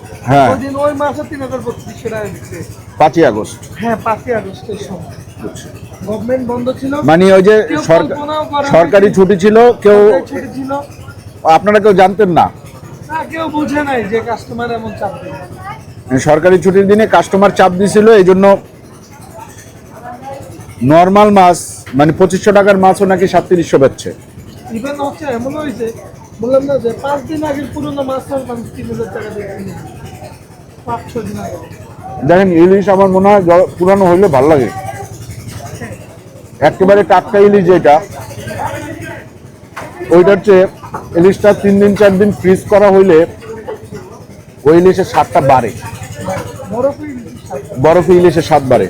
ওই দিন ওই মাছ 3200 টাকা বিক্রি। 5ই আগস্ট, হ্যাঁ 5ই আগস্টের সময় গভর্নমেন্ট বন্ধ ছিল, মানে ওই যে সরকারি ছুটি ছিল, কেউ ছুটি ছিল, আপনারা কেউ জানতেন না, না কেউ বুঝে নাই যে কাস্টমার এমন চাপ দেবে। সরকারি ছুটির দিনে কাস্টমার চাপ দিছিল, এই জন্য নর্মাল মাছ মানে 2500 টাকার মাছও নাকি 3700 বেচছে। ইভেন হচ্ছে এমন হয়েছে, বললাম না যে 5 দিন আগের পুরোনো মাছ মানুষ 3000 টাকা দিয়ে কিনে, 5-6 দিন আগে। দেখেন ইলিশ আমার মনে হয় পুরানো হইলে ভালো লাগে, একেবারে টাটকা ইলিশ যেটা, ওইটার চেয়ে ইলিশটা 3 দিন 4 দিন ফ্রিজ করা হইলে ওই ইলিশের স্বাদটা বাড়ে, বরফে ইলিশের স্বাদ বাড়ে।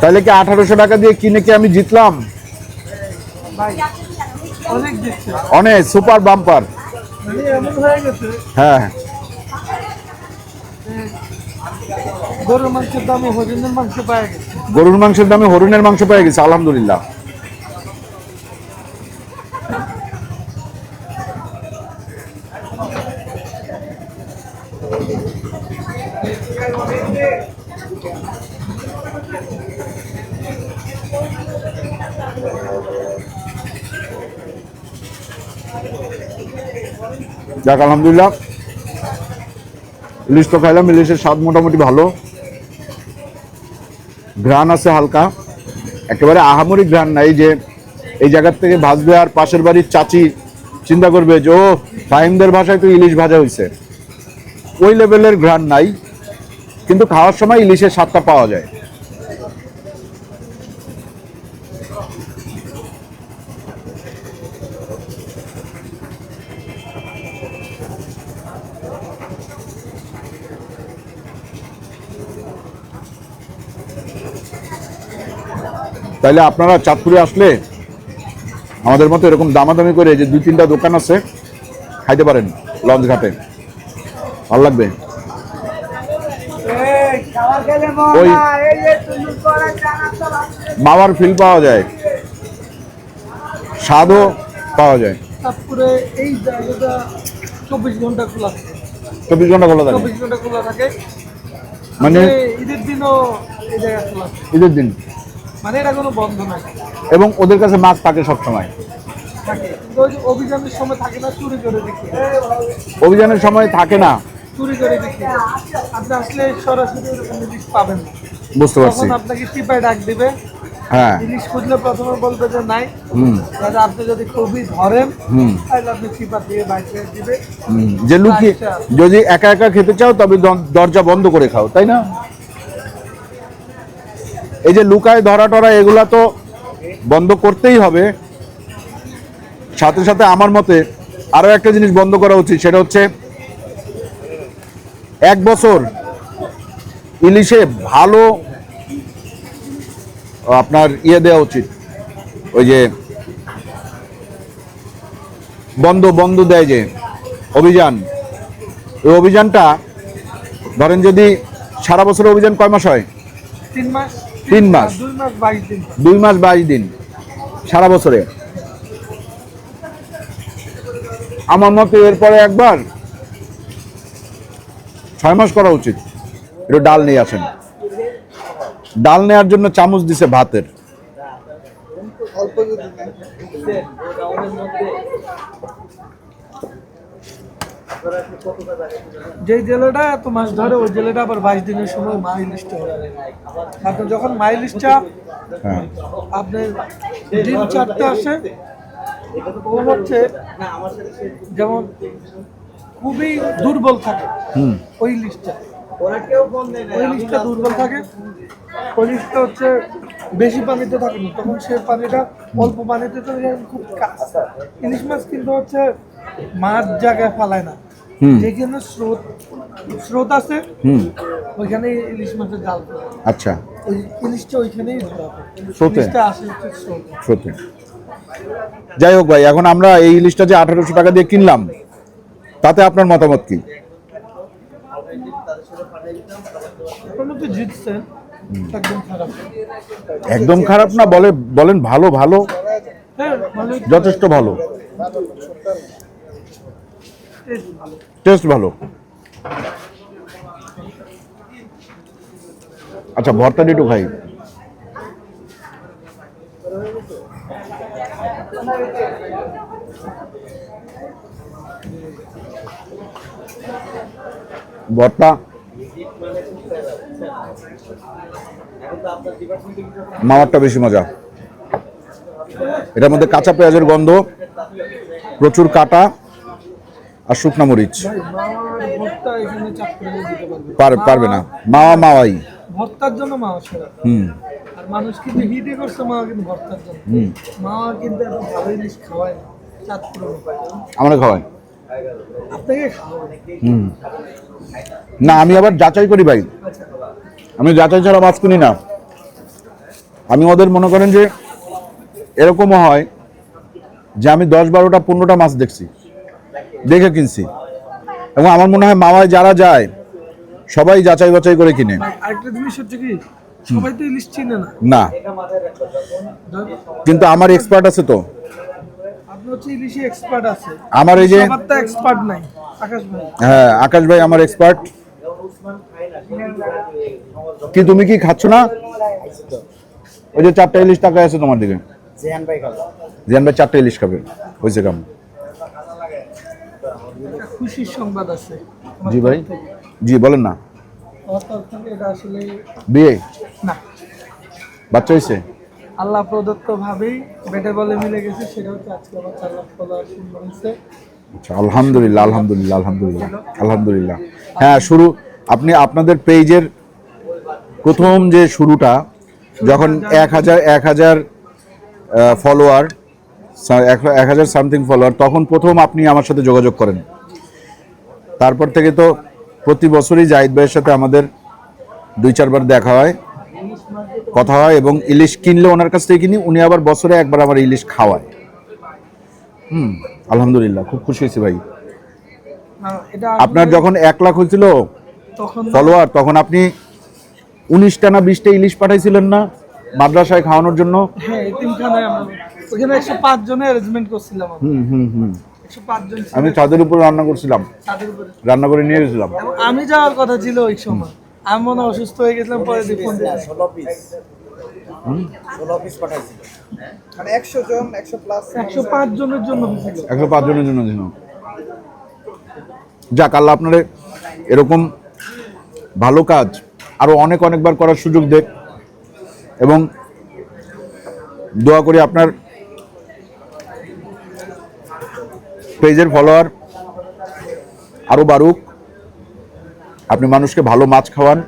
তাহলে কি 1800 টাকা দিয়ে কিনে কি আমি জিতলাম? অনেক সুপার বাম্পার। হ্যাঁ, গরুর মাংসের দামে হরিণের মাংস পাওয়া গেছে, গরুর মাংসের দামে হরিণের মাংস পেয়ে গেছে, আলহামদুলিল্লাহ। যাক আলহামদুলিল্লাহ, ইলিশ তো খাইলাম, ইলিশের স্বাদ মোটামুটি ভালো, ঘ্রাণ আছে হালকা, একেবারে আহামরি ঘ্রাণ নাই যে এই জায়গার থেকে ভাজবে আর পাশের বাড়ির চাচি চিন্তা করবে যে ও ফাহিমদের ভাষায় তো ইলিশ ভাজা হয়েছে, ওই লেভেলের ঘ্রাণ নাই, কিন্তু খাওয়ার সময় ইলিশের স্বাদটা পাওয়া যায়। তাইলে আপনারা চাঁদপুরে আসলে আমাদের মতো এরকম দামাদামি করে যে 2-3টা দোকান আছে খাইতে পারেন লঞ্চ ঘাটে, ভালো লাগবে। ওই মামার ফিল পাওয়া যায়, স্বাদও পাওয়া যায়। তারপরে এই জায়গাটা 24 ঘন্টা খোলা থাকে। 24 ঘন্টা খোলা থাকে, 24 ঘন্টা খোলা থাকে, মানে ঈদের দিনও এই জায়গা খোলা থাকে। ঈদের দিন, মানে এটা কোনো বন্ধ নাই, এবং ওদের কাছে মাছ থাকে সবসময়। থাকে কিন্তু ওই যে অভিযানের সময় থাকে না, চুরি করে দেখি, অভিযানের সময় থাকে না, চুরি করে দেখি। আপনি আসলে সরাসরি এরকম ইলিশ পাবেন না, বুঝতে পারছি। তখন আপনাকে টিপায় ডাক দিবে, হ্যাঁ, ইলিশ খুঁজলে প্রথমে বলবে যে নাই। হুম তাহলে আপনি যদি খুবই ধরেন হুম তাহলে আপনি টিপা দিয়ে বাইরে দিবে। হুম, যে লুকিয়ে যদি একা একা খেতে চাও তবে দরজা বন্ধ করে খাও, তাই না? এই যে লুকায় ধরা টরা এগুলা তো বন্ধ করতেই হবে, সাথে সাথে আমার মতে আরো একটা জিনিস বন্ধ করা উচিত, সেটা হচ্ছে 1 বছর ইলিশে ভালো আপনার ইয়ে দেওয়া উচিত, ওই যে বন্ধ দেয় যে অভিযান, ওই অভিযানটা ধরেন যদি সারা বছর অভিযান কয় মাস হয়? 3 মাস, 3 মাস, 2 মাস 22 দিন। 2 মাস 22 দিন সারা বছরে। আমার মতে এরপরে একবার 6 মাস করা উচিত। একটু ডাল নিয়ে আসেন, ডাল নেওয়ার জন্য চামচ দিছে ভাতের। যে জেলেটা এত মাছ ধরে ওই জেলেটা আবার 22 দিনের সময় মা ইলিশটা হয়। আপনার যখন মা ইলিশটা হ্যাঁ, আপনার দিন 4টা আসে, ও হচ্ছে যেমন খুবই দুর্বল থাকে হুম ওই ইলিশটা, ওই ইলিশটা দুর্বল থাকে, ওই ইলিশটা হচ্ছে বেশি পানিতে থাকে না, তখন সে পানিটা অল্প পানিতে চলে যায় খুব ইলিশ মাছ কিন্তু হচ্ছে মাছ জায়গায় ফালায় না, হুম যেখানে স্রোত আছে হুম ওইখানে ইলিশ মাছের জাল ফেলে। আচ্ছা, ওই ইলিশটা ওইখানেই ধরা হয়, স্রোতে? ইলিশটা আসে হচ্ছে স্রোতে। সত্যি। যাই হোক ভাই, এখন আমরা এই ইলিশটা যে 1800 টাকা দিয়ে কিনলাম, তাতে আপনার মতামত কি? আপনারা তো জিতছেন, একদম খারাপ। একদম খারাপ না, বলেন ভালো, ভালো, হ্যাঁ ভালোই, যথেষ্ট ভালো, টেস্ট ভালো। টেস্ট ভালো। আচ্ছা, ভর্তাটা একটু খাই। ভর্তা মামারটা বেশি মজা, এটার মধ্যে কাঁচা পেঁয়াজের গন্ধ, প্রচুর কাটা আর শুকনা মরিচ। ভাই মামার ভর্তা এখানে চাপ করে দিতে পারবে না, মাওয়াই। ভর্তার জন্য মাওয়া সেরা। হুম আর মানুষ কিন্তু হিটে করছে মাওয়া কিন্তু ভর্তার জন্য। হুম, মাওয়া কিন্তু এত ভালো জিনিস খাওয়ায় না, চাঁদপুরের উপায় আমরা খাওয়াই। আপনাকে খাওয়াবে। হুম, না আমি আবার যাচাই করি ভাই, আমি যাচাই ছাড়া মাছ কিনি না। আমি ওদের মনে করেন যে এরকমও হয় যে আমি 10-12টা 15টা মাছ দেখছি, দেখে কিনছি, এবং আমার মনে হয় মাওয়ায় যারা যায় সবাই যাচাই বাছাই করে কিনে। ভাই আরেকটা জিনিস হচ্ছে কি, সবাই তো ইলিশ চিনে না। না, কিন্তু আমার এক্সপার্ট আছে তো, আপনি হচ্ছে ইলিশে এক্সপার্ট আছে, আমার এই যে সবার তো এক্সপার্ট নাই। আকাশ ভাই, হ্যাঁ আকাশ ভাই আমার এক্সপার্ট, কি তুমি কি খাচ্ছ না? ওই যে 4টা ইলিশ টাকা আছে তোমার দিকে। জিয়ান ভাই 4টা ইলিশ খাবে, হয়েছে কাম। একটা খুশির সংবাদ আছে। জি ভাই, জি বলেন না। আমার তরফ থেকে এটা আসলে বিয়ে না, বাচ্চা হয়েছে? আল্লাহ প্রদত্ত ভাবেই বেটে বলে মিলে গেছে, সেটা হচ্ছে আজকে আমার 4 লাখ ফলোয়ার শুরু হয়েছে। আচ্ছা, আলহামদুলিল্লাহ আলহামদুলিল্লাহ আলহামদুলিল্লাহ আলহামদুলিল্লাহ। হ্যাঁ, শুরু আপনি আপনাদের পেজের প্রথম যে শুরুটা যখন 1000 ফলোয়ার, 1000 সামথিং ফলোয়ার, তখন প্রথম আপনি আমার সাথে যোগাযোগ করেন। তারপর থেকে তো প্রতি বছরই জাহিদ ভাইয়ের সাথে আমাদের 2-4 বার দেখা হয়, কথা হয়, এবং ইলিশ কিনলে ওনার কাছ থেকে কিনি, উনি আবার বছরে একবার আমার ইলিশ খাওয়ায়। আলহামদুলিল্লাহ, খুব খুশি হয়েছি ভাই। এটা আপনার যখন 1 লাখ হয়েছিল তখন ফলোয়ার, তখন আপনি 19টা না 20টা ইলিশ পাঠাইছিলেন না মাদ্রাসায় খাওয়ানোর জন্য? হ্যাঁ, এতিমখানায় আমরা ওখানে 105 জনের অ্যারেঞ্জমেন্ট করছিলাম আমরা। 105 জন ছিল আমি ছাদের উপর রান্না করছিলাম, তাদের উপরে। রান্না করে নিয়ে গেছিলাম। এবং আমি যাওয়ার কথা ছিল ওই সময়, আমি মনে হয় অসুস্থ হয়ে গেছিলাম, পরে দিয়ে ফোন দিলাম। 16 পিস পাঠাইছিল, মানে 100 জন 100 প্লাস 105 জনের জন্য হয়েছিল। 105 জনের জন্য ছিল। যাক, আল্লাহ আপনারে এরকম ভালো কাজ আরো অনেকবার করার সুযোগ দেখ, এবং দোয়া করি আপনার পেজের ফলোয়ার আরো বাড়ুক, আপনি মানুষকে ভালো মাছ খাওয়ান,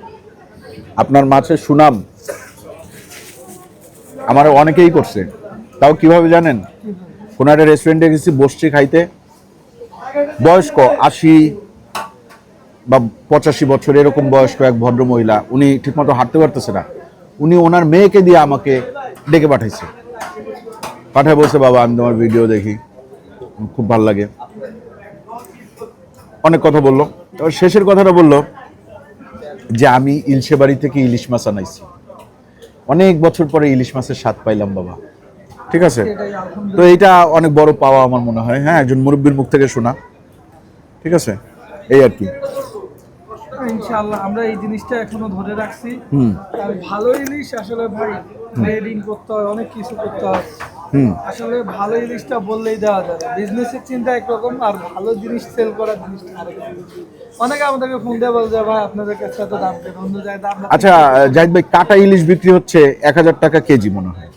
আপনার মাছের সুনাম আমার অনেকেই করছে। তাও কিভাবে জানেন? কোনো একটা রেস্টুরেন্টে গেছি, বসছি খাইতে, বয়স্ক 80 বা 85 বছর এরকম বয়স্ক এক ভদ্র মহিলা, উনি ঠিকমতো হাঁটতে পারতেছে না, উনি ওনার মেয়েকে দিয়ে আমাকে ডেকে পাঠাইছে, পাঠায় বলছে, বাবা আমি তোমার ভিডিও দেখি, খুব ভালো লাগে। অনেক কথা বললো, এবার শেষের কথাটা বললো যে আমি ইলশে বাড়ি থেকে ইলিশ মাছ আনাইছি, অনেক বছর পরে ইলিশ মাছের স্বাদ পাইলাম বাবা। ঠিক আছে, তো এইটা অনেক বড় পাওয়া আমার মনে হয়। হ্যাঁ, একজন মুরব্বীর মুখ থেকে শোনা। ঠিক আছে, এই আর কি। ইনশাআল্লাহ আমরা এই জিনিসটা এখনো ধরে রাখছি। আর ভালো ইলিশ আসলে ভাই গ্রেডিং করতে হয়, অনেক কিছু করতে হয়। আসলে ভালো ইলিশটা বললেই দেওয়া যাবে, বিজনেসের চিন্তা একরকম, আর ভালো জিনিস সেল করার জিনিসটা আরেকরকম। অনেকে আমাদেরকে ফোন দিয়ে বলছে ভাই আপনাদের কাছে এত দাম কেন, অন্য জায়গায় দাম। আচ্ছা জাহিদ ভাই, কাটা ইলিশ বিক্রি হচ্ছে 1000 টাকা কেজি মনে হয়।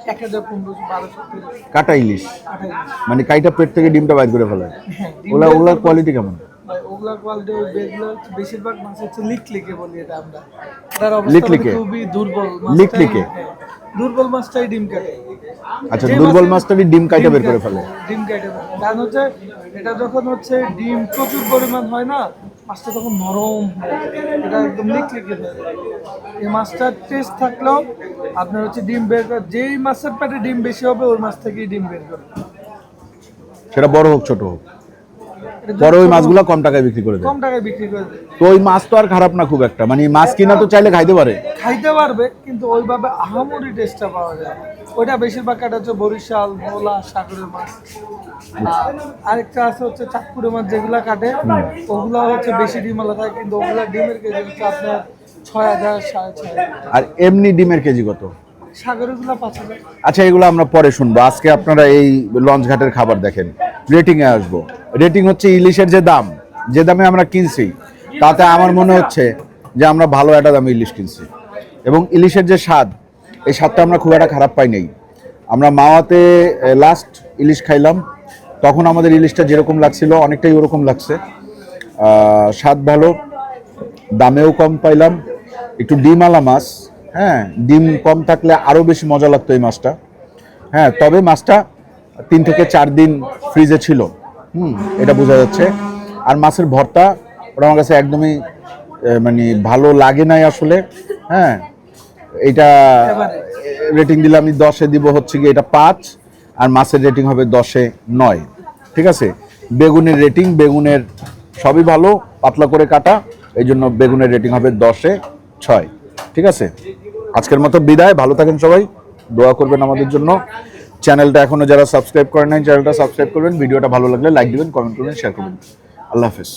1000-1500-1200 কাটা ইলিশ আঠাই। মানে কাইটা পেট থেকে ডিমটা বাইর করে ফেলায়। হ্যাঁ, ওগুলার কোয়ালিটি কেমন? ওগুলা কোয়ালিটি বেশিরভাগ মাছ হচ্ছে লিকলিকে বলি এটা আমরা। এটার অবস্থা লিকলিকে? খুবই দুর্বল। লিকলিকে? হ্যাঁ, দুর্বল মাছটাই ডিম কাটে। আচ্ছা, দুর্বল মাছটাই ডিম কাইটা বের করে ফেলে। ডিম কাটে কারণ হচ্ছে এটা যখন হচ্ছে ডিম প্রচুর পরিমাণ হয় না, মাছটা তখন নরম হয়, এটা একদম লিকলিকে হয়। এই মাছটার টেস্ট থাকলেও আপনার হচ্ছে ডিম বের করে, যেই মাছের পেটে ডিম বেশি হবে ওই মাছ থেকেই ডিম বের করে, সেটা বড় হোক ছোট হোক, পরে ওই মাছগুলো কম টাকায় বিক্রি করে দেয়। কম টাকায় বিক্রি করে দেয়। তো ওই মাছ তো আর খারাপ না খুব একটা, মানে মাছ কিনা তো চাইলে খাইতে পারে, খাইতে পারবে, কিন্তু ওইভাবে আহামরি টেস্টটা পাওয়া যায় না। ওইটা বেশিরভাগ কাটা হচ্ছে বরিশাল, ভোলা, সাগরের মাছ। আর আরেকটা আছে হচ্ছে চাঁদপুরের মাছ, যেগুলা কাটে ওগুলা হচ্ছে বেশি ডিমালা থাকে, কিন্তু ওগুলা ডিমের কেজি হচ্ছে আপনার 6000, 6500। আর এমনি ডিমের কেজি কত? সাগরের গুলা 5000। আচ্ছা, এগুলো আমরা পরে শুনবো। আজকে আপনারা এই লঞ্চ ঘাটের খাবার দেখেন, রেটিং এ আসবো। রেটিং হচ্ছে ইলিশের যে দাম, যে দামে আমরা কিনছি, তাতে আমার মনে হচ্ছে যে আমরা ভালো একটা দামে ইলিশ কিনছি, এবং ইলিশের যে স্বাদ, এই স্বাদটা আমরা খুব একটা খারাপ পাই নাই। আমরা মাওয়াতে লাস্ট ইলিশ খাইলাম, তখন আমাদের ইলিশটা যেরকম লাগছিল অনেকটাই ওরকম লাগছে। স্বাদ ভালো, দামেও কম পাইলাম, একটু ডিমওয়ালা মাছ। হ্যাঁ, ডিম কম থাকলে আরও বেশি মজা লাগতো এই মাছটা। হ্যাঁ, তবে মাছটা 3 থেকে 4 দিন ফ্রিজে ছিল, এটা বোঝা যাচ্ছে। আর মাছের ভর্তা ওটা আমার কাছে একদমই মানে ভালো লাগে নাই আসলে। হ্যাঁ, এটা রেটিং দিলে আমি 10-এ দিব হচ্ছে কি এটা 5, আর মাছের রেটিং হবে 10-এ 9। ঠিক আছে, বেগুনের রেটিং, বেগুনের সবই ভালো, পাতলা করে কাটা, এই জন্য বেগুনের রেটিং হবে 10-এ 6। ঠিক আছে, আজকের মতো বিদায়, ভালো থাকেন সবাই, দোয়া করবেন আমাদের জন্য। চ্যানেলটা এখনো যারা সাবস্ক্রাইব করেন নাই, চ্যানেলটা সাবস্ক্রাইব করবেন, ভিডিওটা ভালো লাগলে লাইক দিবেন, কমেন্ট করবেন, শেয়ার করবেন। আল্লাহ হাফেজ।